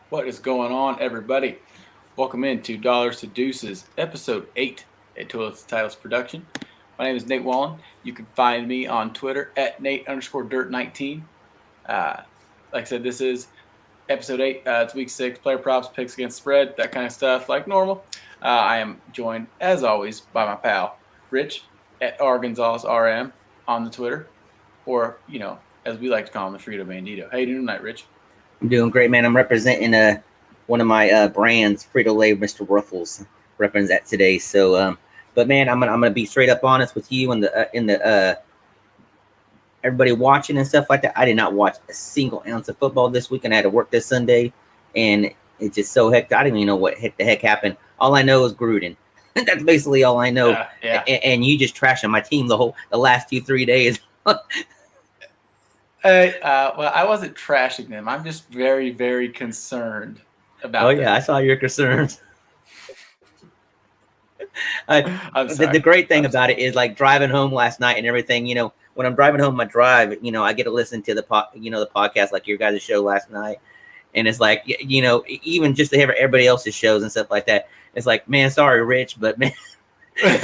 What is going on, everybody? Welcome into Dollars to Deuces, episode 8 at Toilets Titles Production. My name is Nate Wallen. You can find me on Twitter at Nate_Dirt19. Uh, like I said, this is episode 8. It's week 6, player props, picks against spread, that kind of stuff, like normal. I am joined, as always, by my pal, Rich at Arkansas RM on the Twitter, or, as we like to call him, the Frito Bandito. How you doing tonight, Rich? I'm doing great, man. I'm representing one of my brands, Frito Lay, Mr. Ruffles, represents that today. So, but man, I'm gonna be straight up honest with you and the everybody watching and stuff like that. I did not watch a single ounce of football this week, and I had to work this Sunday, and it's just so hectic. I didn't even know what the heck happened. All I know is Gruden. That's basically all I know. Yeah. And you just trashing my team the last 2-3 days. Well, I wasn't trashing them. I'm just very, very concerned about them. I saw your concerns. The great thing about it is like driving home last night and everything. When I'm driving home my drive, I get to listen to the podcast like your guys' show last night, and it's like even just to hear everybody else's shows and stuff like that. It's like, man, sorry, Rich, but man,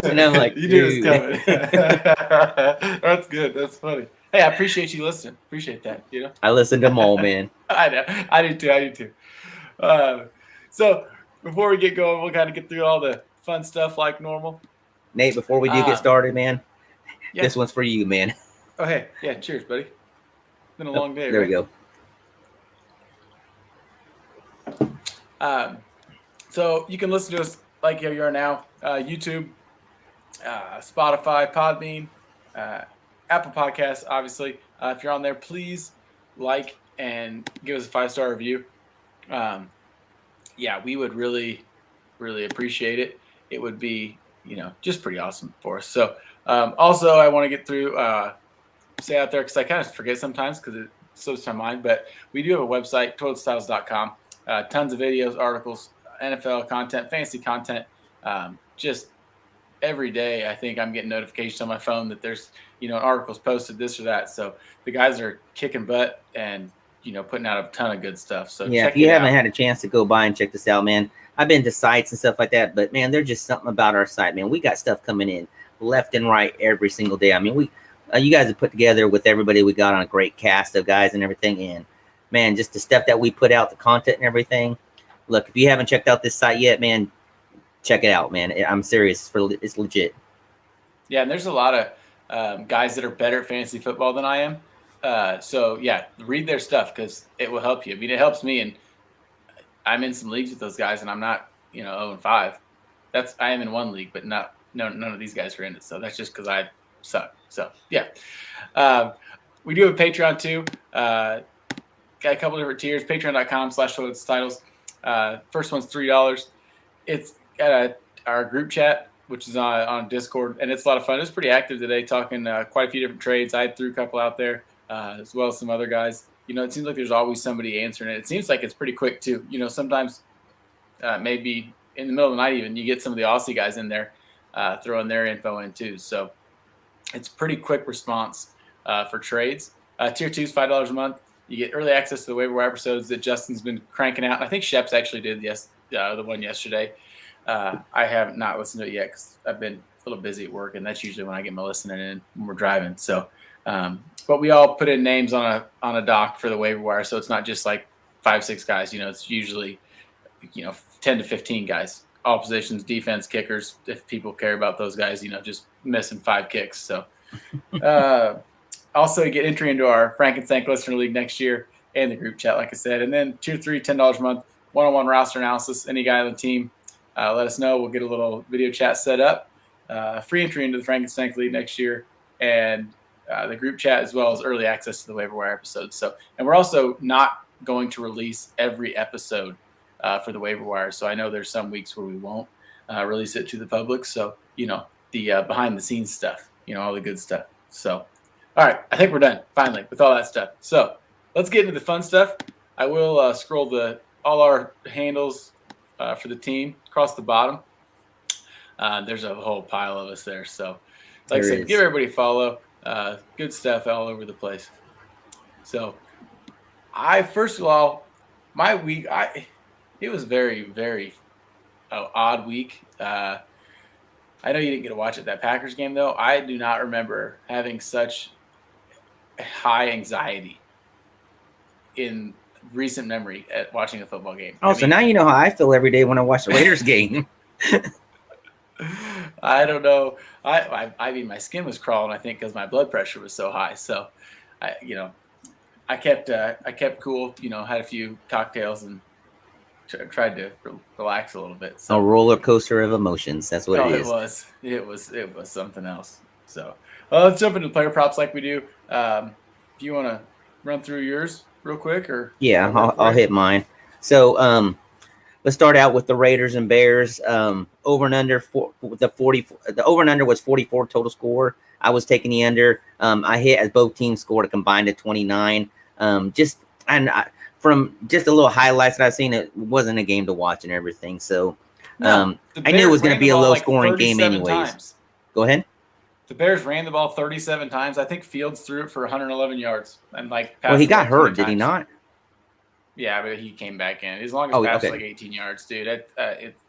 and I'm like, you knew it was coming. That's good. That's funny. Hey, I appreciate you listening. Appreciate that. I listened to them all, man. I know. I do too. So before we get going, we'll kind of get through all the fun stuff like normal. Nate, before we do get started, man, this one's for you, man. Oh, hey. Yeah, cheers, buddy. It's been a long day. There right? we go. So you can listen to us like you are now. YouTube, Spotify, Podbean, Apple Podcasts, obviously. If you're on there, please like and give us a 5-star review. We would really, really appreciate it. It would be, just pretty awesome for us. So also I want to get through, say out there, because I kind of forget sometimes because it slips my mind, but we do have a website, toiletstyles.com. Tons of videos, articles, NFL content, fantasy content. Just every day, I think I'm getting notifications on my phone that there's, articles posted, this or that. So the guys are kicking butt and, putting out a ton of good stuff. So yeah, if you haven't had a chance to go by and check this out, man, I've been to sites and stuff like that, but man, there's just something about our site, man. We got stuff coming in left and right every single day. I mean, you guys have put together with everybody. We got on a great cast of guys and everything. And man, just the stuff that we put out, the content and everything. Look, if you haven't checked out this site yet, man, check it out, man. I'm serious. It's legit. Yeah, and there's a lot of guys that are better at fantasy football than I am. So yeah, read their stuff because it will help you. I mean, it helps me, and I'm in some leagues with those guys, and I'm not, 0-5. I am in one league, but none of these guys are in it. So that's just because I suck. So yeah, we do have Patreon too. Got a couple different tiers. Patreon.com/toiletstitles. First one's $3. It's got our group chat, which is on Discord, and it's a lot of fun. It's pretty active today, talking quite a few different trades. I threw a couple out there, as well as some other guys. It seems like there's always somebody answering it. It seems like it's pretty quick too. Sometimes maybe in the middle of the night even, you get some of the Aussie guys in there throwing their info in too. So it's pretty quick response for trades. Tier 2 is $5 a month. You get early access to the waiver wire episodes that Justin's been cranking out. And I think Sheps actually did the one yesterday. I have not listened to it yet because I've been a little busy at work, and that's usually when I get my listening in when we're driving. So, but we all put in names on a doc for the waiver wire, so it's not just like 5-6 guys. It's usually 10 to 15 guys, all positions, defense, kickers. If people care about those guys, just missing 5 kicks. So, also you get entry into our Frankenstein Listener League next year and the group chat, like I said. And then Tier 3, $10 a month, one-on-one roster analysis. Any guy on the team, let us know. We'll get a little video chat set up. Free entry into the Frankenstein League next year, and the group chat, as well as early access to the waiver wire episodes. So, and we're also not going to release every episode for the waiver wire. So I know there's some weeks where we won't release it to the public. So, the behind the scenes stuff, all the good stuff. So, all right, I think we're done finally with all that stuff. So let's get into the fun stuff. I will scroll all our handles for the team across the bottom. There's a whole pile of us there. So like I said, give everybody a follow. Good stuff all over the place. So first of all, my week, it was very, very odd week. I know you didn't get to watch it, that Packers game, though. I do not remember having such high anxiety in recent memory at watching a football game. Oh, so now you know how I feel every day when I watch the Raiders game. I don't know. I mean, my skin was crawling, I think, because my blood pressure was so high. So, I kept cool, had a few cocktails and tried to relax a little bit. So A roller coaster of emotions. That's what it is. It was something else. So let's jump into player props like we do. If you want to run through yours real quick, or yeah, I'll hit mine. So let's start out with the Raiders and Bears. Over and under the over and under was 44 total score. I was taking the under. I hit as both teams scored a combined of 29. From just a little highlights that I've seen, it wasn't a game to watch and everything. So I knew it was going to be a low scoring game anyways. Times. Go ahead. The Bears ran the ball 37 times. I think Fields threw it for 111 yards and Well, he got hurt, did he not? Yeah, but he came back in. As long as passed like 18 yards, dude. It's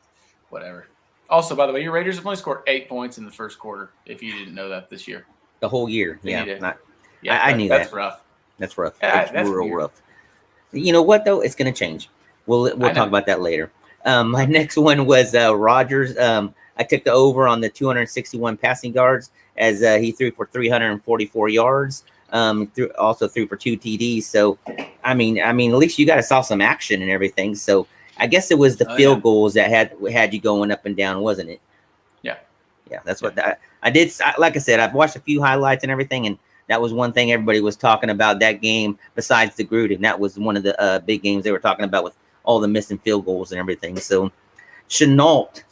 whatever. Also, by the way, your Raiders have only scored 8 points in the first quarter. If you didn't know that this year, the whole year, I knew that's rough. That's rough. That's real weird. rough. You know what though? It's going to change. We'll talk about that later. My next one was Rodgers. I took the over on the 261 passing yards as he threw for 344 yards. Also threw for 2 TDs. So, I mean, at least you guys saw some action and everything. So, I guess it was the field goals that had you going up and down, wasn't it? Yeah. That's what I did. Like I said, I've watched a few highlights and everything, and that was one thing everybody was talking about that game. Besides the Gruden, that was one of the big games they were talking about with all the missing field goals and everything. So, Chenault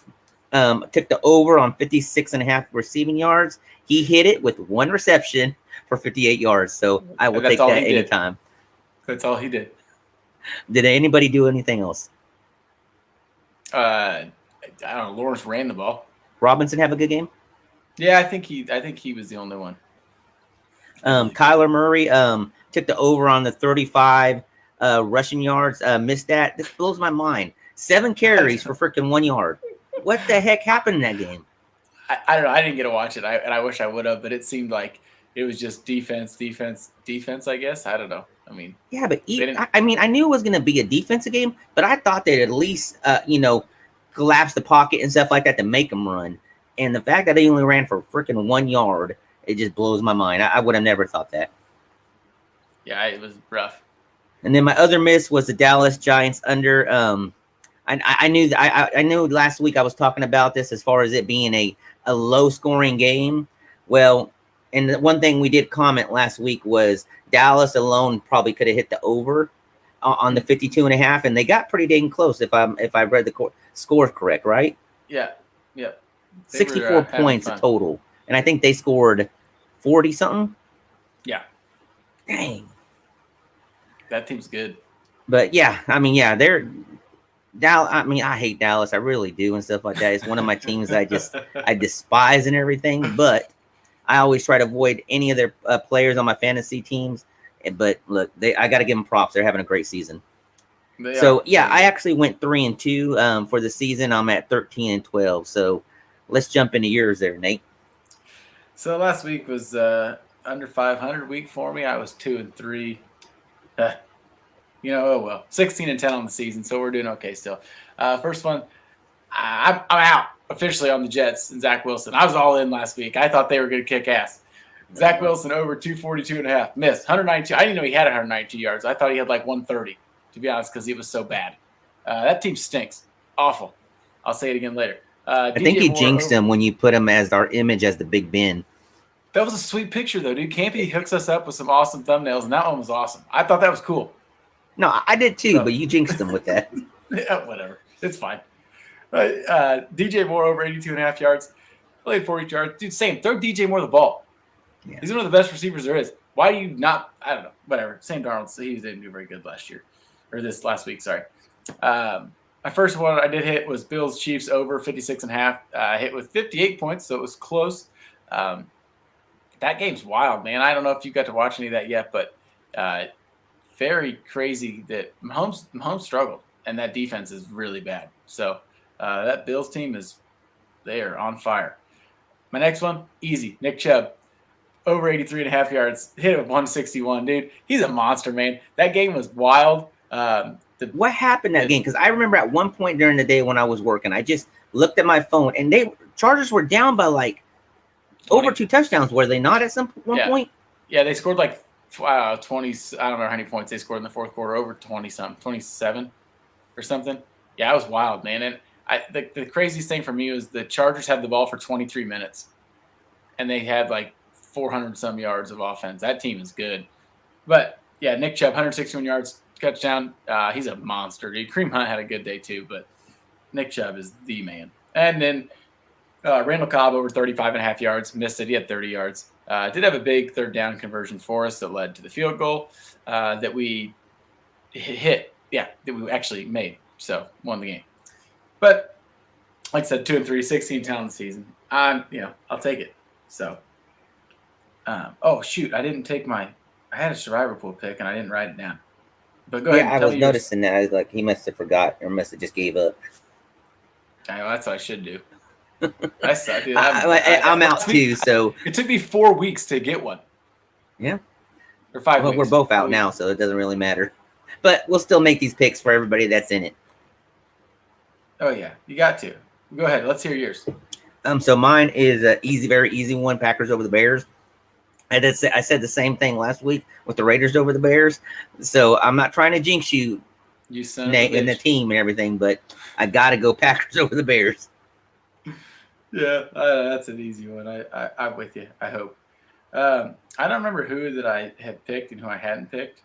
took the over on 56.5 receiving yards. He hit it with 1 reception for 58 yards. So I will take that anytime. That's all he did. Did anybody do anything else? I don't know. Lawrence ran the ball. Robinson have a good game? Yeah, I think he was the only one. Kyler Murray took the over on the 35 rushing yards. Missed that. This blows my mind. 7 carries for freaking 1 yard. What the heck happened in that game? I don't know. I didn't get to watch it, and I wish I would have, but it seemed like it was just defense, I guess. I don't know. I mean, yeah, but I knew it was going to be a defensive game, but I thought they'd at least, collapse the pocket and stuff like that to make them run. And the fact that they only ran for freaking 1 yard, it just blows my mind. I would have never thought that. Yeah, it was rough. And then my other miss was the Dallas Giants under. I knew last week I was talking about this as far as it being a low scoring game. Well, and the one thing we did comment last week was Dallas alone probably could have hit the over on the 52.5, and they got pretty dang close if I read the score correct, right? Yeah. 64 points total, and I think they scored 40 something. Yeah. Dang. That team's good. But yeah, they're Dallas. I hate Dallas. I really do and stuff like that. It's one of my teams that I despise and everything. But I always try to avoid any of their players on my fantasy teams. But look, I got to give them props. They're having a great season. So yeah, I actually went 3-2 for the season. I'm at 13-12. So let's jump into yours there, Nate. So last week was under 500 week for me. I was 2-3. Oh well, 16-10 on the season, so we're doing okay still. First one, I'm out officially on the Jets and Zach Wilson. I was all in last week. I thought they were going to kick ass. Zach Wilson over 242.5, missed 192. I didn't know he had 192 yards. I thought he had like 130, to be honest, because he was so bad. That team stinks, awful. I'll say it again later. I think you jinxed him when you put him as our image as the Big Ben. That was a sweet picture, though, dude. Campy hooks us up with some awesome thumbnails, and that one was awesome. I thought that was cool. No, I did too, but you jinxed him with that. Yeah, whatever. It's fine. DJ Moore over 82.5 yards. Played 40 yards. Dude, same. Throw DJ Moore the ball. Yeah. He's one of the best receivers there is. Why do you not? I don't know. Whatever. Sam Darnold, he didn't do very good last week, sorry. My first one I did hit was Bills Chiefs over 56.5. I hit with 58 points, so it was close. That game's wild, man. I don't know if you got to watch any of that yet, but very crazy that Mahomes struggled, and that defense is really bad. So that Bills team they are on fire. My next one, easy. Nick Chubb, over 83.5 yards, hit a 161, dude. He's a monster, man. That game was wild. What happened that game? Because I remember at one point during the day when I was working, I just looked at my phone, and Chargers were down by like 20. Over 2 touchdowns, were they not at one point? Yeah, they scored like 20. I don't know how many points they scored in the fourth quarter, over 20-something, 27 or something. Yeah, it was wild, man. And the craziest thing for me was the Chargers had the ball for 23 minutes, and they had like 400-some yards of offense. That team is good. But, yeah, Nick Chubb, 161 yards, touchdown. He's a monster, dude. Kareem Hunt had a good day too, but Nick Chubb is the man. And then Randall Cobb over 35.5 yards, missed it. He had 30 yards. Did have a big third down conversion for us that led to the field goal that we hit. Yeah, that we actually made. So won the game. But like I said, 2-3, 16 talent season. I'll take it. So, oh shoot, I didn't take I had a survivor pool pick and I didn't write it down. But go ahead. Yeah, I was noticing that. I was like, he must have forgot or must have just gave up. That's what I should do. Dude, I'm out too. So it took me 4 weeks to get one. Yeah, or 5 weeks. We're both out now, so it doesn't really matter. But we'll still make these picks for everybody that's in it. Oh yeah, you got to. Go ahead. Let's hear yours. So mine is an very easy one. Packers over the Bears. I said the same thing last week with the Raiders over the Bears. So I'm not trying to jinx you, Nate, and the team and everything, but I got to go Packers over the Bears. Yeah, that's an easy one. I'm with you, I hope. I don't remember who that I had picked and who I hadn't picked.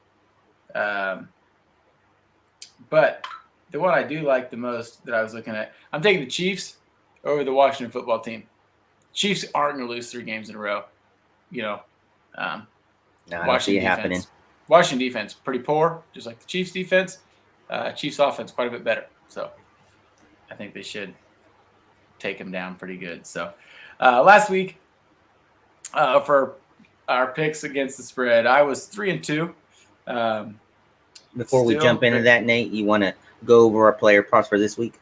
But the one I do like the most that I was looking at, I'm taking the Chiefs over the Washington football team. Chiefs aren't going to lose 3 games in a row. I don't see it happening. Washington defense, pretty poor, just like the Chiefs defense. Chiefs offense, quite a bit better. So I think they should take him down pretty good. So last week for our picks against the spread, I was 3-2. Before we jump into that, Nate, you want to go over our player props for this week?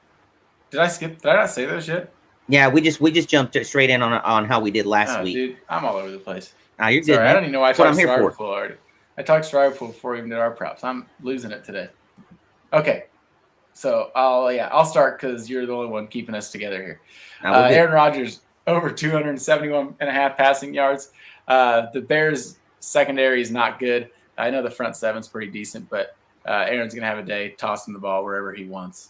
Did I not say those yet? Yeah, we just jumped straight in on how we did last week. Dude, I'm all over the place. You're good. Sorry, I don't even know why I talked Survivor Pool already. I talked Survivor Pool before we even did our props. I'm losing it today. Okay, so I'll start because you're the only one keeping us together here. Aaron Rodgers over 271.5 passing yards. The Bears secondary is not good. I know the front seven's pretty decent, but Aaron's gonna have a day tossing the ball wherever he wants.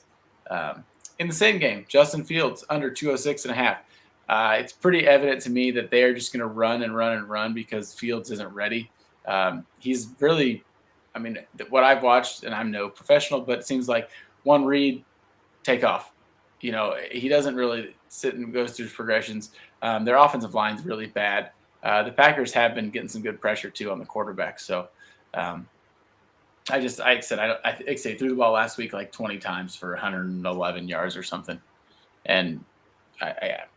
In the same game, Justin Fields under 206.5. It's pretty evident to me that they are just going to run and run and run because Fields isn't ready. He's really, what I've watched, and I'm no professional, but it seems like one read, take off. He doesn't really sit and goes through his progressions. Their offensive line's really bad. The Packers have been getting some good pressure too on the quarterback. So I threw the ball last week like 20 times for 111 yards or something, and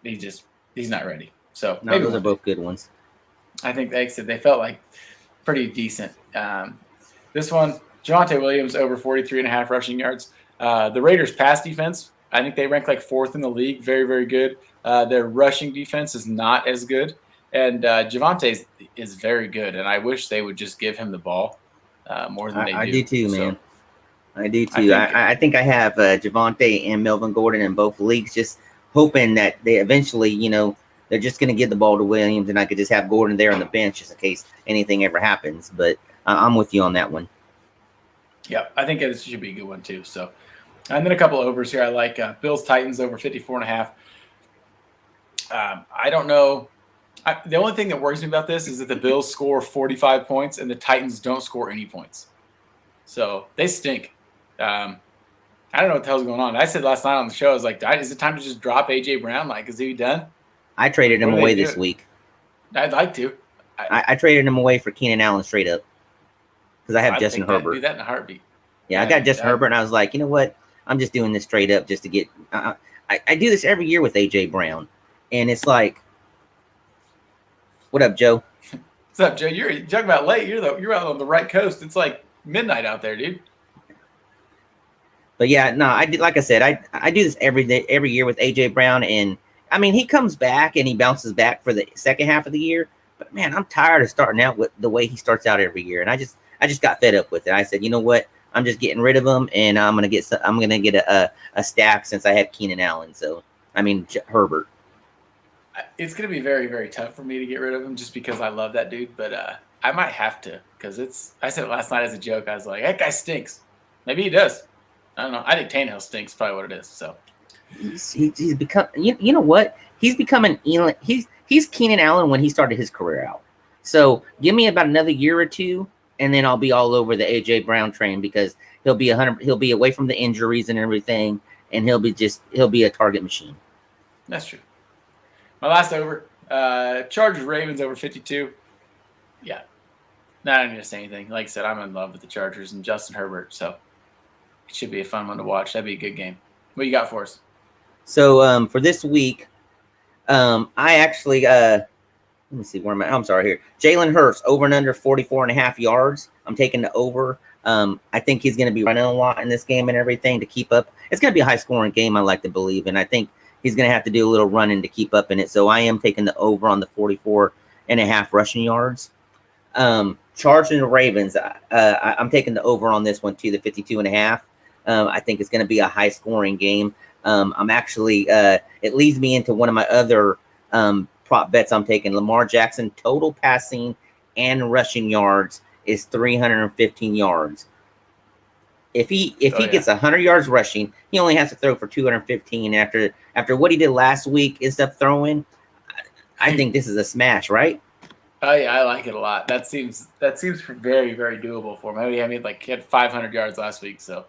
he's not ready. So no, those are both good ones. I think they felt like pretty decent. This one, Javonte Williams over 43.5 rushing yards. The Raiders' pass defense, I think they rank like 4th in the league. Very, very good. Their rushing defense is not as good, and Javonte is very good. And I wish they would just give him the ball more than they do. I do too, man. I do too. I think I have Javonte and Melvin Gordon in both leagues, just hoping that they eventually, they're just going to give the ball to Williams, and I could just have Gordon there on the bench just in case anything ever happens. But I'm with you on that one. Yeah, I think it should be a good one too. So, and then a couple of overs here. I like Bills Titans over 54.5. I don't know. The only thing that worries me about this is that the Bills score 45 points and the Titans don't score any points. So they stink. I don't know what the hell's going on. I said last night on the show, I was like, is it time to just drop A.J. Brown? Like, is he done? I traded him away this week. I'd like to. I traded him away for Keenan Allen straight up because I have Justin Herbert. I'd do that in a heartbeat. Yeah, I got Justin Herbert, and I was like, you know what? I'm just doing this straight up just to get I do this every year with A.J. Brown, and it's like, what up, Joe? What's up, Joe? You're talking about late. You're out on the right coast. It's like midnight out there, dude. But yeah, no, I did. Like I said, I do this every year with AJ Brown, and I mean he comes back and he bounces back for the second half of the year. But man, I'm tired of starting out with the way he starts out every year, and I just got fed up with it. I said, you know what? I'm just getting rid of him, and I'm gonna get a stack since I have Keenan Allen. So I mean Herbert. It's gonna be very, very tough for me to get rid of him just because I love that dude. But I might have to because I said it last night as a joke. I was like, that guy stinks. Maybe he does. I don't know. I think Tannehill stinks. Probably what it is. So he's become. You know what? He's becoming. He's Keenan Allen when he started his career out. So give me about another year or two, and then I'll be all over the AJ Brown train because he'll be away from the injuries and everything, and he'll be a target machine. That's true. My last over, Chargers Ravens over 52. Yeah, not even gonna say anything. Like I said, I'm in love with the Chargers and Justin Herbert, so it should be a fun one to watch. That'd be a good game. What you got for us? So for this week, I actually let me see where I'm sorry here. Jalen Hurts over and under 44.5 yards. I'm taking the over. I think he's going to be running a lot in this game and everything to keep up. It's going to be a high scoring game, I like to believe, and I think he's going to have to do a little running to keep up in it. So I am taking the over on the 44.5 rushing yards. Chargers and Ravens. I'm taking the over on this one too, the 52.5. I think it's going to be a high scoring game. I'm actually it leads me into one of my other prop bets I'm taking. Lamar Jackson total passing and rushing yards is 315 yards. If he gets 100 yards rushing, he only has to throw for 215. After what he did last week and stuff throwing, I think this is a smash, right? Oh yeah, I like it a lot. That seems very, very doable for him. He had 500 yards last week, so.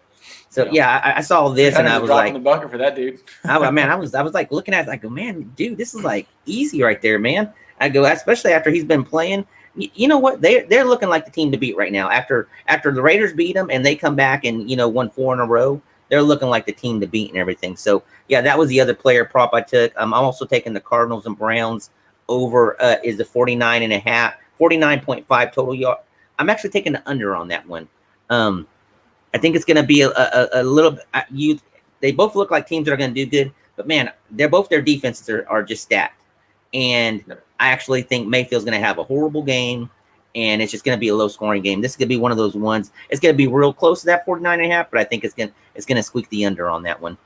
Yeah, I saw this and I was like, the bucket for that dude. I was like looking at it, I go, man, dude, this is like easy right there, man. I go, especially after he's been playing. You know what? They're looking like the team to beat right now. After the Raiders beat them and they come back and won 4 in a row, they're looking like the team to beat and everything. So yeah, that was the other player prop I took. I'm also taking the Cardinals and Browns over is the 49.5 total yard. I'm actually taking the under on that one. I think it's going to be a little. They both look like teams that are going to do good, but man, their defenses are just stacked. And I actually think Mayfield's going to have a horrible game, and it's just going to be a low scoring game. This is going to be one of those ones. It's going to be real close to that 49.5, but I think it's going to squeak the under on that one.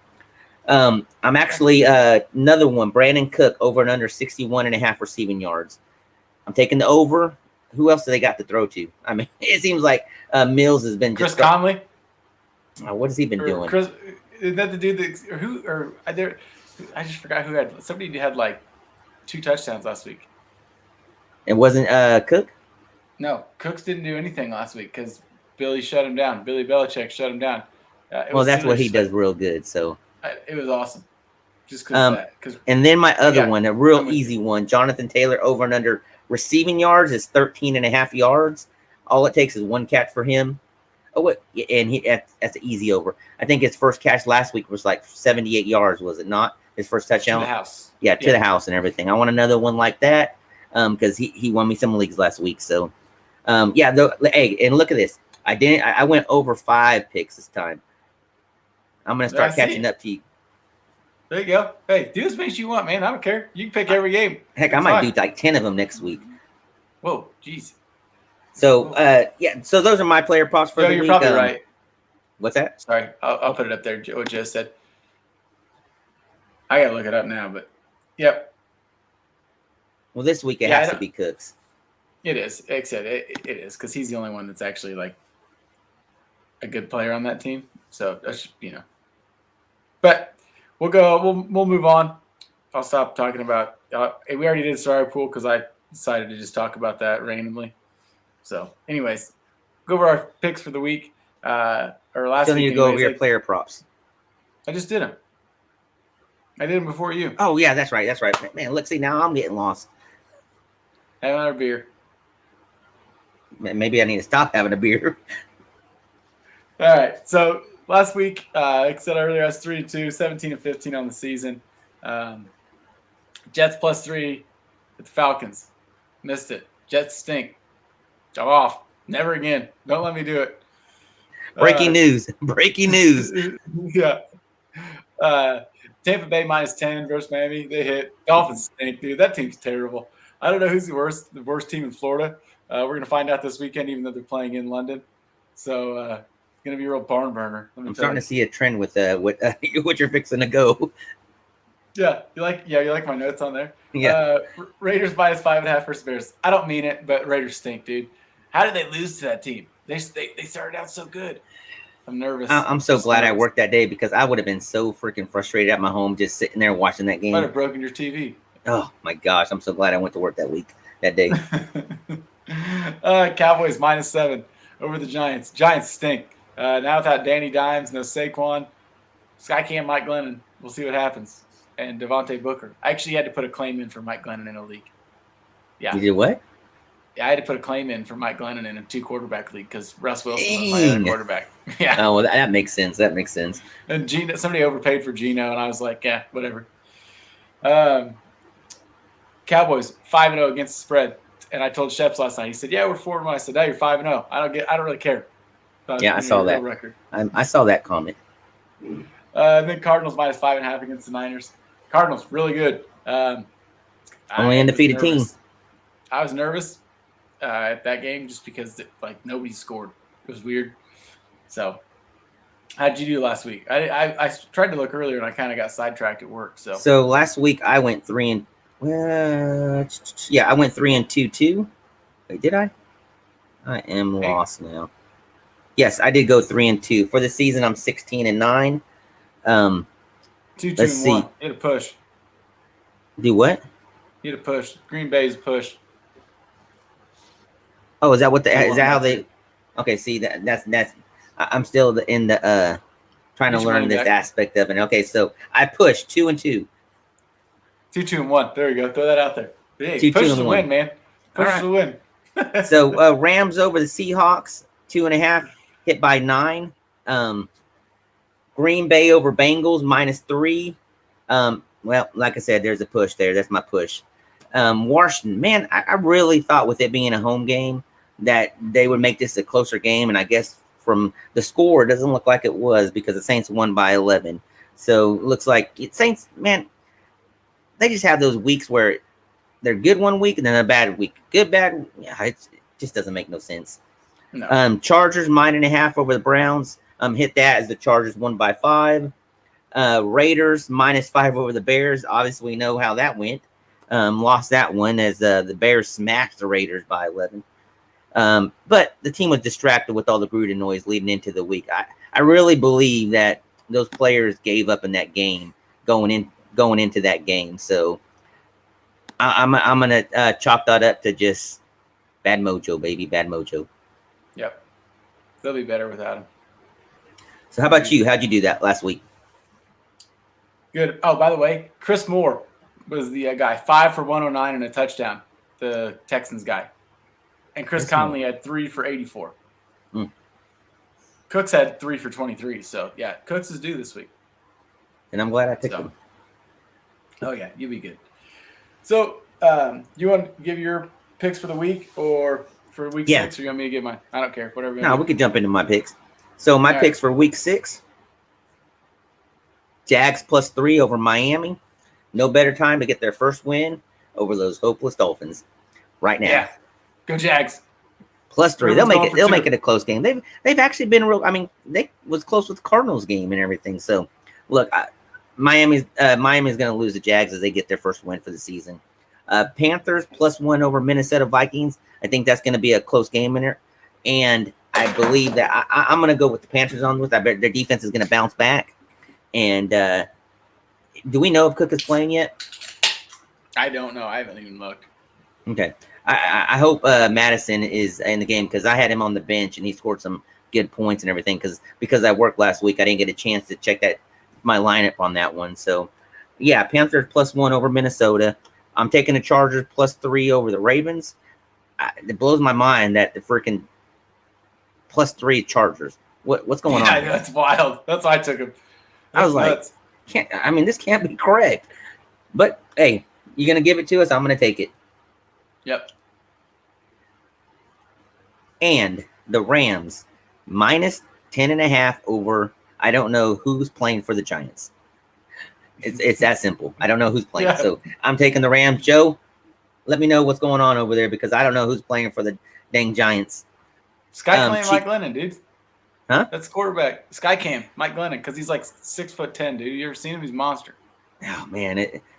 I'm actually another one. Brandon Cook over and under 61.5 receiving yards. I'm taking the over. Who else do they got to throw to? I mean, it seems like Mills has been Chris Conley. What has he been doing? Chris, is that the dude I just forgot who had. Somebody had like 2 touchdowns last week. It wasn't Cook? No, Cooks didn't do anything last week because Billy shut him down. Billy Belichick shut him down. That's what he does real good. So it was awesome. Just because and then my other one, a real easy one, Jonathan Taylor over and under receiving yards is 13.5 yards. All it takes is one catch for him. And that's an easy over. I think his first catch last week was like 78 yards, was it not? His first touchdown? To the house. Yeah, to the house and everything. I want another one like that because he won me some leagues last week. So, hey, and look at this. I went over 5 picks this time. I'm going to start catching up to you. There you go. Hey, do as many as you want, man. I don't care. You can pick every game. Heck, I might do like 10 of them next week. Whoa, jeez. So, so those are my player props for the week. You're probably right. What's that? Sorry, I'll put it up there, what Joe said. I got to look it up now, but yep. Well, this week it has to be Cooks. It is. Like I said, it is because he's the only one that's actually like a good player on that team. So, that's, But we'll move on. I'll stop talking about we already did Sorry Pool because I decided to just talk about that randomly. So, anyways, go over our picks for the week. Or last week. Still need to go over your player props. I just did them. I did them before you. Oh, yeah, that's right. That's right. Man, look, see, now I'm getting lost. Have another beer. Maybe I need to stop having a beer. All right. So, last week, like I said earlier, I was 3-2, 17-15 on the season. Jets +3 with the Falcons. Missed it. Jets stink. Jump off. Never again. Don't let me do it. Breaking news. Breaking news. Yeah. Tampa Bay -10 versus Miami. They hit. Dolphins stink, dude. That team's terrible. I don't know who's the worst team in Florida. We're gonna find out this weekend, even though they're playing in London. So it's gonna be a real barn burner. I'm starting to see a trend with what you're fixing to go. Yeah, you like my notes on there. Yeah. Raiders -5.5 versus Bears. I don't mean it, but Raiders stink, dude. How did they lose to that team? They started out so good. I'm nervous. I'm so glad I worked that day because I would have been so freaking frustrated at my home just sitting there watching that game. Might have broken your TV. Oh my gosh, I'm so glad I went to work that day. Cowboys -7 over the Giants. Giants stink. Now without Danny Dimes, no Saquon, Skycam Mike Glennon. We'll see what happens. And Devontae Booker. I actually had to put a claim in for Mike Glennon in a league. Yeah. You did what? Yeah, I had to put a claim in for Mike Glennon in a 2-quarterback league because Russ Wilson was my other quarterback. Yeah. Oh, well, that makes sense. That makes sense. And somebody overpaid for Geno, and I was like, yeah, whatever. Cowboys 5-0 against the spread, and I told Sheps last night. He said, "Yeah, we're 4-1." I said, "No, you're 5-0. I don't really care." Yeah, I saw that. Record. I saw that comment. And then Cardinals -5.5 against the Niners. Cardinals really good. Only undefeated team. I was nervous at that game just because nobody scored. It was weird. So, how'd you do last week? I tried to look earlier and I kind of got sidetracked at work. So last week I went 3 and 2 too. Wait, did I? I am lost now. Yes, I did go 3 and 2 for the season. I'm 16 and 9. 2-2 let's and see. 1. You had a push. Do what? You had a push. Green Bay's push. Oh, is that how they? Okay, see that's. I'm still in the trying to learn this aspect of it. Okay, so I pushed 2 and 2. 2-2 and 1. There you go. Throw that out there. Hey, 2-2 push and the 1. win, man. Push the win. So Rams over the Seahawks 2.5, hit by 9. Green Bay over Bengals -3. Well, like I said, there's a push there. That's my push. Washington, man, I really thought with it being a home game that they would make this a closer game, and I guess from the score, it doesn't look like it was because the Saints won by 11. So it looks like Saints, man, they just have those weeks where they're good one week and then a bad week. Good, bad. Yeah, it just doesn't make no sense. No. Chargers -1.5 over the Browns. Hit that as the Chargers won by 5. Raiders -5 over the Bears. Obviously, we know how that went. Lost that one as the Bears smashed the Raiders by 11. But the team was distracted with all the Gruden noise leading into the week. I really believe that those players gave up in that game going into that game. So I'm gonna chalk that up to just bad mojo, baby, bad mojo. Yep, they'll be better without him. So how about you? How'd you do that last week? Good. Oh, by the way, Chris Moore was the guy, 5 for 109 and a touchdown, the Texans guy. And Chris Conley had 3 for 84. Cooks had 3 for 23. So, yeah, Cooks is due this week. And I'm glad I picked him. Oh, yeah, you'll be good. So, you want to give your picks for the week or for week 6, or you want me to give mine? I don't care. Whatever. No, we could jump into my picks. So, my picks for week 6, Jags +3 over Miami. No better time to get their first win over those hopeless Dolphins right now. Yeah. Go Jags. +3. They'll make it a close game. They've actually been real. I mean, they was close with the Cardinals game and everything. So, look, Miami's going to lose the Jags as they get their first win for the season. Panthers +1 over Minnesota Vikings. I think that's going to be a close game in there. And I believe that I'm going to go with the Panthers on this. I bet their defense is going to bounce back. And do we know if Cook is playing yet? I don't know. I haven't even looked. Okay. I hope Madison is in the game because I had him on the bench and he scored some good points and everything because I worked last week. I didn't get a chance to check my lineup on that one. So, yeah, Panthers +1 over Minnesota. I'm taking the Chargers +3 over the Ravens. It blows my mind that the freaking +3 Chargers. What's going on? Yeah, that's wild. That's why I took him. I was like, this can't be correct. But, hey, you're going to give it to us? I'm going to take it. Yep. And the Rams 10.5 over. I don't know who's playing for the Giants. It's that simple. I don't know who's playing. Yeah. So I'm taking the Rams. Joe, let me know what's going on over there because I don't know who's playing for the dang Giants. Skycam Mike Glennon, dude. Huh? That's quarterback. Skycam Mike Glennon, because he's like 6'10", dude. You ever seen him? He's a monster. Oh man,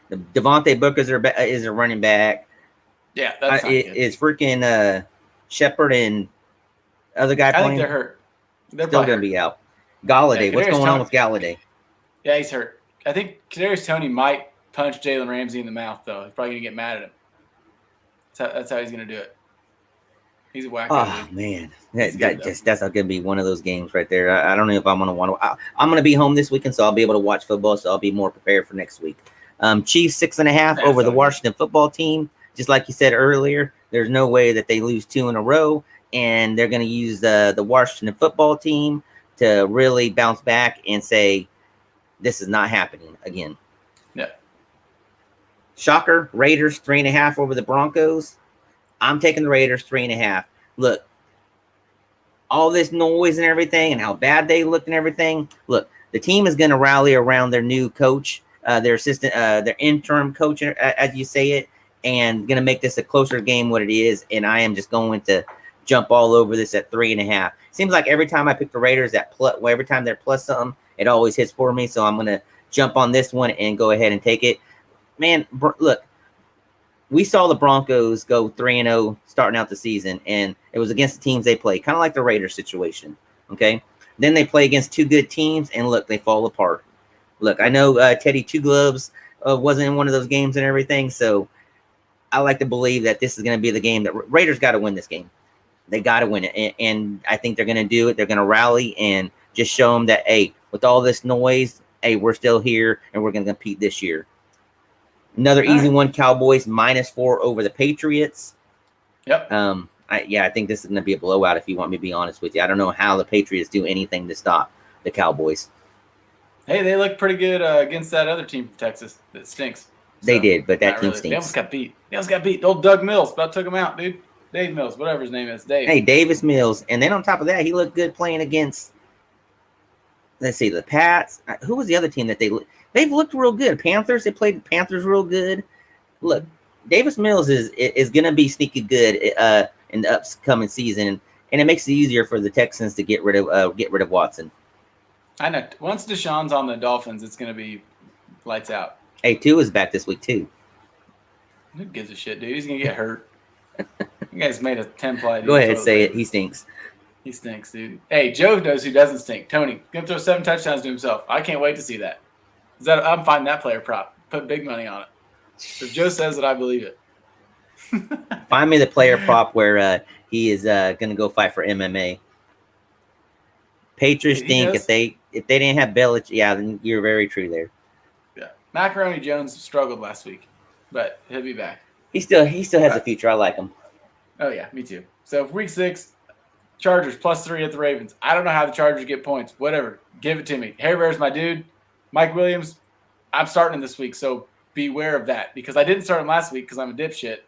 the Devontae Booker is a running back. Yeah, that's not good. Is freaking Shepard and other guy playing. I think they're hurt. They're still gonna be out. Galladay, what's going on with Galladay? Yeah, he's hurt. I think Kadarius Toney might punch Jalen Ramsey in the mouth, though. He's probably gonna get mad at him. That's how he's gonna do it. He's a wacko. Oh man, that's gonna be one of those games right there. I don't know if I'm gonna want to. I'm gonna be home this weekend, so I'll be able to watch football. So I'll be more prepared for next week. Chiefs 6.5 over the Washington football team. Just like you said earlier, there's no way that they lose 2 in a row, and they're gonna use the Washington football team to really bounce back and say this is not happening again. Yeah. Shocker, Raiders 3.5 over the Broncos. I'm taking the Raiders 3.5. Look, all this noise and everything and how bad they look and everything. Look, the team is going to rally around their new coach, their assistant, their interim coach, as you say it, and going to make this a closer game what it is. And I am just going to jump all over this at 3.5. Seems like every time I pick the Raiders, every time they're plus something, it always hits for me. So I'm going to jump on this one and go ahead and take it. Man, look. We saw the Broncos go 3-0 starting out the season, and it was against the teams they play, kind of like the Raiders situation, okay? Then they play against 2 good teams, and look, they fall apart. Look, I know Teddy Two Gloves wasn't in one of those games and everything, so I like to believe that this is going to be the game that Raiders got to win this game. They got to win it, and I think they're going to do it. They're going to rally and just show them that, hey, with all this noise, hey, we're still here, and we're going to compete this year. Another easy one, Cowboys -4 over the Patriots. Yep. I think this is going to be a blowout if you want me to be honest with you. I don't know how the Patriots do anything to stop the Cowboys. Hey, they look pretty good against that other team from Texas that stinks. They did, but that team stinks. They almost got beat. Old Doug Mills about took him out, dude. Dave Mills, whatever his name is. Dave. Hey, Davis Mills. And then on top of that, he looked good playing against, let's see, the Pats. Who was the other team that they've looked real good? Panthers. They played the Panthers real good. Look, Davis Mills is going to be sneaky good in the upcoming season, and it makes it easier for the Texans to get rid of Watson. I know. Once Deshaun's on the Dolphins, it's going to be lights out. Hey, Tua is back this week too. Who gives a shit, dude? He's going to get hurt. You guys made a 10-play. Go ahead, say it. He stinks. He stinks, dude. Hey, Joe knows who doesn't stink. Tony, going to throw 7 touchdowns to himself. I can't wait to see that. I'm finding that player prop. Put big money on it. If Joe says it, I believe it. Find me the player prop where he is going to go fight for MMA. Patriots stink. If they didn't have Belichick, yeah, then you're very true there. Yeah, Macaroni Jones struggled last week, but he'll be back. He still has a future. I like him. Oh yeah, me too. So for week 6, Chargers +3 at the Ravens. I don't know how the Chargers get points. Whatever, give it to me. Hair Bear's my dude. Mike Williams, I'm starting him this week, so beware of that because I didn't start him last week because I'm a dipshit,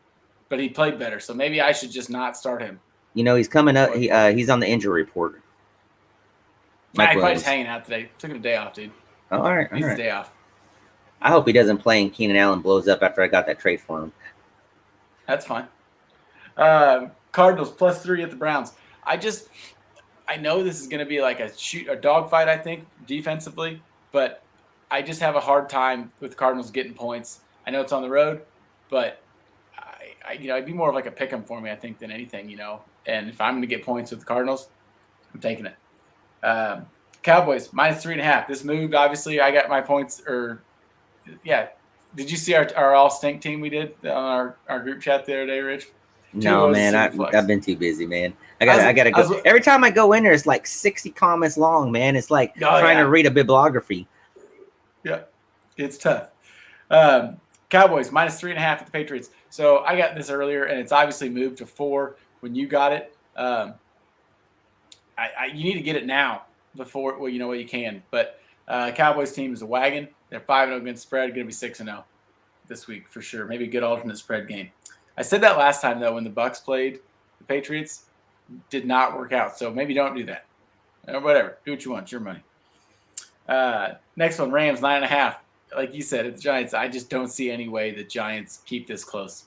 but he played better. So maybe I should just not start him. You know, he's coming up. He's on the injury report. He's probably just hanging out today. Took him a day off, dude. Oh, all right. He's a day off. I hope he doesn't play and Keenan Allen blows up after I got that trade for him. That's fine. Cardinals +3 at the Browns. I know this is going to be like a dogfight, I think, defensively, but I just have a hard time with Cardinals getting points. I know it's on the road, but it'd be more of like a pick 'em for me, I think, than anything, you know. And if I'm going to get points with the Cardinals, I'm taking it. Cowboys -3.5. This moved, obviously. I got my points. Did you see our all stink team we did on our group chat the other day, Rich? No, man, I've been too busy, man. I gotta go. Every time I go in there, it's like 60 comments long, man. It's like trying to read a bibliography. Yeah, it's tough. Cowboys -3.5 at the Patriots. So I got this earlier, and it's obviously moved to 4 when you got it. You need to get it now before what you can. But Cowboys team is a wagon. They're 5-0 against spread. Going to be 6-0 this week for sure. Maybe a good alternate spread game. I said that last time though when the Bucs played the Patriots, did not work out. So maybe don't do that. Whatever. Do what you want. It's your money. Next one, Rams 9.5. Like you said, it's Giants. I just don't see any way the Giants keep this close.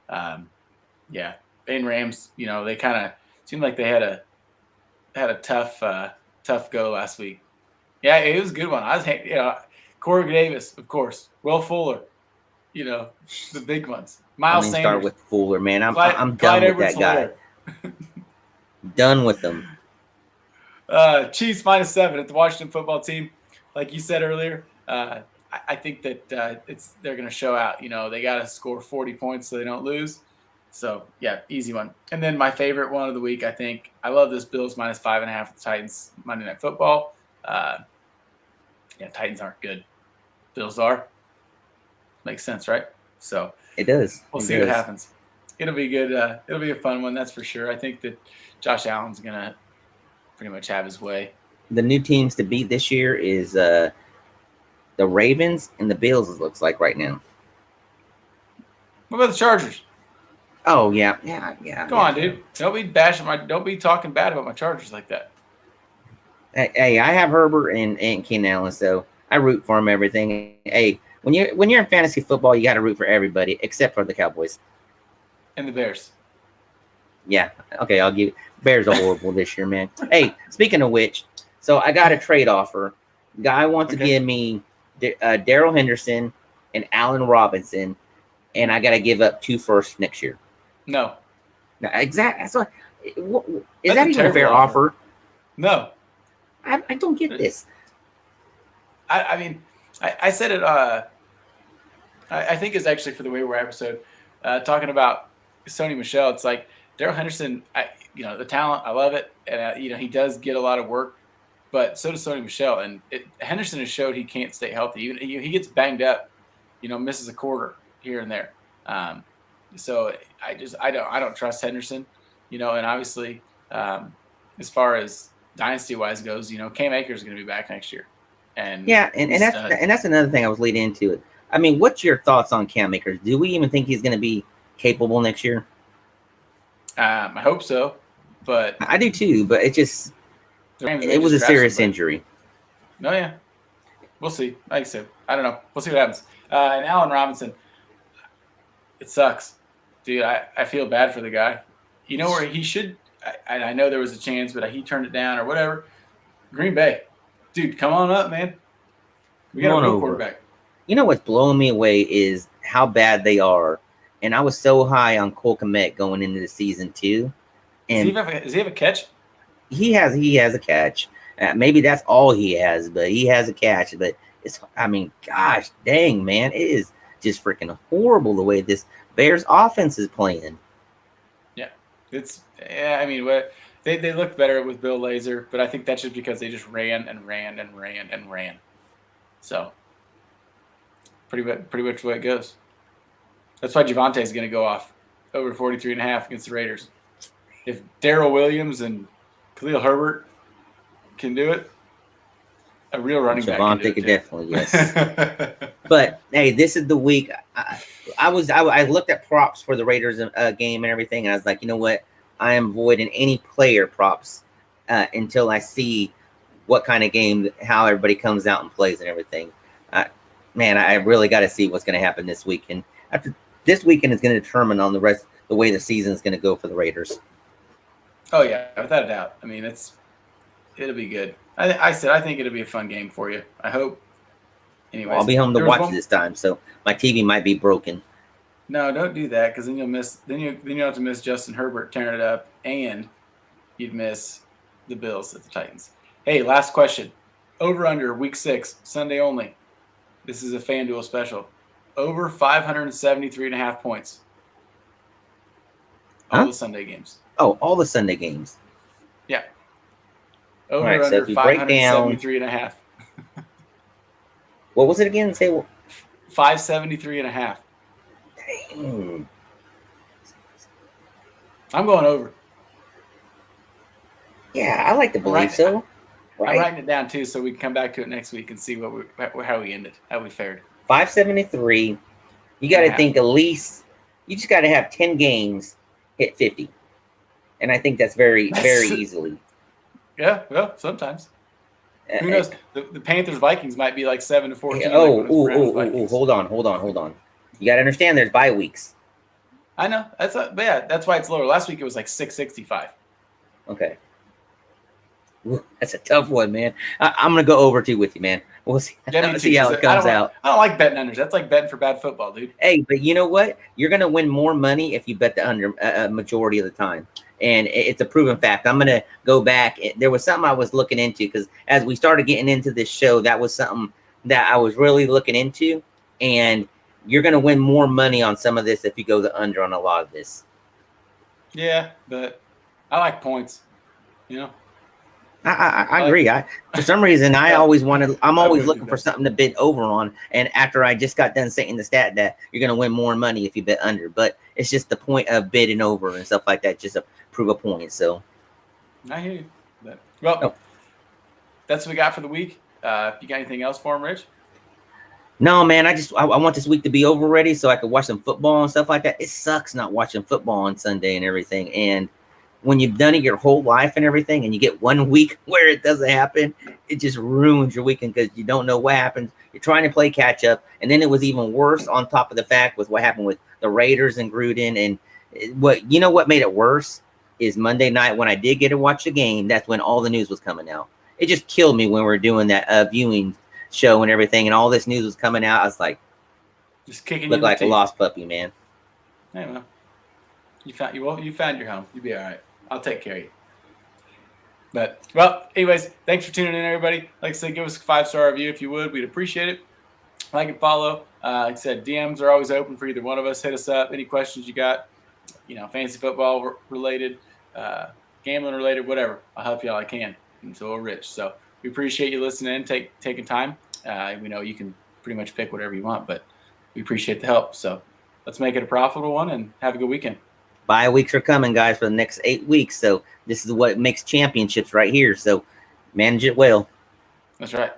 Yeah, and Rams, they kind of seemed like they had a tough go last week. Yeah, it was a good one. Corey Davis, of course, Will Fuller, the big ones. Miles Sanders. Start with Fuller, man. I'm done with that guy. Done with them. Chiefs -7 at the Washington football team. Like you said earlier, I think that they're going to show out. They got to score 40 points so they don't lose. So, yeah, easy one. And then my favorite one of the week, I think. I love this Bills -5.5 at the Titans Monday Night Football. Titans aren't good. Bills are. Makes sense, right? So it does. We'll see what happens. It'll be good. It'll be a fun one, that's for sure. I think that Josh Allen's going to pretty much have his way. The new teams to beat this year is the Ravens and the Bills, it looks like right now. What about the Chargers? Oh, yeah. Come on, dude. Don't be talking bad about my Chargers like that. Hey, I have Herbert and Keenan Allen, so I root for them, everything. Hey, when you're in fantasy football, you got to root for everybody except for the Cowboys. And the Bears. Yeah. Okay, I'll give Bears are horrible this year, man. Hey, speaking of which, so I got a trade offer. Guy wants to give me Darrell Henderson and Allen Robinson, and I got to give up 2 firsts next year. No. Exactly. That's what. Is that even a fair offer? No. I don't get this. I mean, I said it. I think it's actually for the Waiver episode, talking about Sony Michel. It's like Darrell Henderson. The talent. I love it, and he does get a lot of work, but so does Sony Michel. And Henderson has showed he can't stay healthy. Even he gets banged up, misses a quarter here and there. So I don't trust Henderson, and obviously as far as dynasty wise goes, Cam Akers is going to be back next year. And that's another thing I was leading into it. I mean, what's your thoughts on Cam Akers? Do we even think he's going to be capable next year? I hope so, but I do too. But it was a serious injury. No, yeah, we'll see. Like I said, I don't know. We'll see what happens. And Allen Robinson, it sucks, dude. I feel bad for the guy. Where he should. I know there was a chance, but he turned it down or whatever. Green Bay, dude, come on up, man. We got a real quarterback. What's blowing me away is how bad they are. And I was so high on Cole Kmet going into the season too. And does he have a catch? He has a catch. Maybe that's all he has, but he has a catch. But gosh dang, man, it is just freaking horrible the way this Bears offense is playing. Yeah, they looked better with Bill Lazor, but I think that's just because they just ran and ran and ran and ran. So pretty much the way it goes. That's why Javonte is going to go off over 43.5 against the Raiders. If Darrell Williams and Khalil Herbert can do it, a real running back can do it. Javonte could definitely, yes. But hey, this is the week. I looked at props for the Raiders game and everything, and I was like, you know what? I am avoiding any player props until I see what kind of game, how everybody comes out and plays and everything. I really got to see what's going to happen this weekend. After this weekend is going to determine on the way the season is going to go for the Raiders. Oh yeah, without a doubt. I mean, it'll be good. I think it'll be a fun game for you. I hope. Anyways, I'll be home to watch it this time, so my TV might be broken. No, don't do that, because then you'll miss. Then you have to miss Justin Herbert tearing it up, and you'd miss the Bills at the Titans. Hey, last question. Over under week 6, Sunday only. This is a FanDuel special. Over 573.5 points. All the Sunday games. Oh, all the Sunday games. Yeah. Over under so 573.5. What was it again? Say 573.5. Dang. I'm going over. Yeah, I like to believe so. Right. I'm writing it down too, so we can come back to it next week and see how we ended, how we fared. 573. You got to think at least. You just got to have 10 games hit 50, and I think that's very easily. Yeah, well, sometimes. Who knows? The Panthers Vikings might be like 7-14. Hold on. You got to understand there's bye weeks. I know. But yeah, that's why it's lower. Last week it was like 665. Okay. Ooh, that's a tough one, man. I'm gonna go over 2 with you, man. We'll see, see how it comes out. I don't like betting unders. That's like betting for bad football, dude. Hey, but you know what? You're gonna win more money if you bet the under majority of the time, and it's a proven fact. I'm gonna go back. There was something I was looking into because as we started getting into this show, that was something that I was really looking into, and you're gonna win more money on some of this if you go the under on a lot of this. Yeah, but I like points. I agree. For some reason I'm always looking for something to bid over on. And after I just got done saying the stat that you're going to win more money if you bet under, but it's just the point of bidding over and stuff like that, just to prove a point. So I hear you. That's what we got for the week. You got anything else for him, Rich? No, man, I want this week to be over already so I could watch some football and stuff like that. It sucks not watching football on Sunday and everything. And when you've done it your whole life and everything, and you get 1 week where it doesn't happen, it just ruins your weekend because you don't know what happens. You're trying to play catch up. And then it was even worse on top of the fact with what happened with the Raiders and Gruden. And what made it worse is Monday night when I did get to watch the game, that's when all the news was coming out. It just killed me when we were doing that viewing show and everything, and all this news was coming out. I was like, just kicking look like a lost puppy, man. Hey, man. You found your home. You'll be all right. I'll take care of you. But, well, anyways, thanks for tuning in, everybody. Like I said, give us a 5-star review if you would. We'd appreciate it. Like and follow. Like I said, DMs are always open for either one of us. Hit us up. Any questions you got, fantasy football related, gambling related, whatever. I'll help you all I can. And so we're Rich. So we appreciate you listening, taking time. We know you can pretty much pick whatever you want, but we appreciate the help. So let's make it a profitable one and have a good weekend. Bye weeks are coming, guys, for the next 8 weeks. So this is what makes championships right here. So manage it well. That's right.